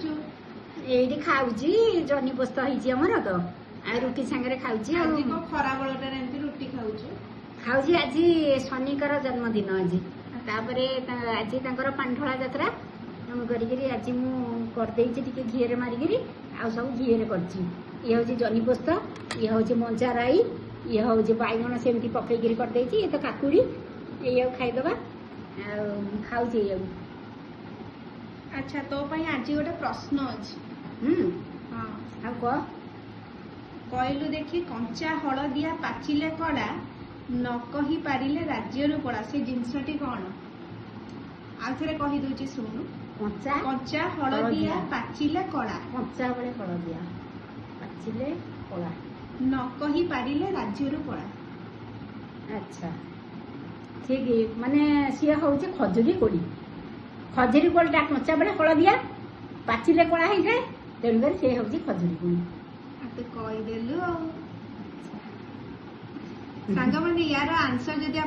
କରୁଛୁ? ଏଇଠି ଖାଉଛି ଜହ୍ନି ପୋସ୍ତ ହେଇଛି ଆମର ତ ଆଉ ରୁଟି ସାଙ୍ଗରେ ଖାଉଛି ଆଉ ଆଜି କଣ ଖରା ବେଳଟାରେ ଏମିତି ରୁଟି ଖାଉଛୁ? ଖାଉଛି ଆଜି ଶନିଙ୍କର ଜନ୍ମଦିନ ଆଜି ତାପରେ ଆଜି ତାଙ୍କର ପାଣ୍ଠଳା ଯାତ୍ରା ତେଣୁ କରିକିରି ଆଜି ମୁଁ କରିଦେଇଛି ଟିକେ ଘିଅରେ ମାରିକିରି ଆଉ ସବୁ ଘିଅରେ କରିଛି। ଇଏ ହଉଛି ଜହ୍ନି ପୋସ୍ତ, ଇଏ ହଉଛି ମଞ୍ଜା ରାଇ, ଇଏ ହଉଛି ବାଇଗଣ ସେମିତି ପକେଇକିରି କରିଦେଇଛି, ଇଏ ତ କାକୁଡି ଏଇଆକୁ ଖାଇଦବା ଆଉ ଖାଉଛି ଏଇଆକୁ। ଆଚ୍ଛା ତୋ ପାଇଁ ଆଜି ଗୋଟେ ପ୍ରଶ୍ନ ଅଛି। ହଁ ଆଉ କହ କହିଲୁ ଦେଖି, କଞ୍ଚା ହଳଦିଆ ପାଚିଲେ କଳା, ନ କହି ପାରିଲେ ରାଜ୍ୟରୁ ପଳା, ସେ ଜିନିଷଟି କଣ? ଆଉ ଥରେ କହିଦଉଛି ଶୁଣୁ। କଞ୍ଚା ହଳଦିଆ ପାଚିଲେ କଳା, କଞ୍ଚା ବେଳେ ହଳଦିଆ ପାଚିଲେ କଳା, ନ କହି ପାରିଲେ ରାଜ୍ୟରୁ ପଳା। ଆଚ୍ଛା ଠିକ ମାନେ ସିଏ ହଉଛି ଖଜୁରୀ କୋଳି। ଖଜୁରୀ କୋଳିଟା କଞ୍ଚା ବେଳେ ହଳଦିଆ ପାଚିଲେ କଳା ହେଇଯାଏ, ତେଣୁକରି ସେ ହଉଛି ଖଜୁରୀ କୋଳି। ତୁ କହିଦେଲୁ ଆଉ। ସାଙ୍ଗମାନେ ୟାର ଆନ୍ସର ଯଦି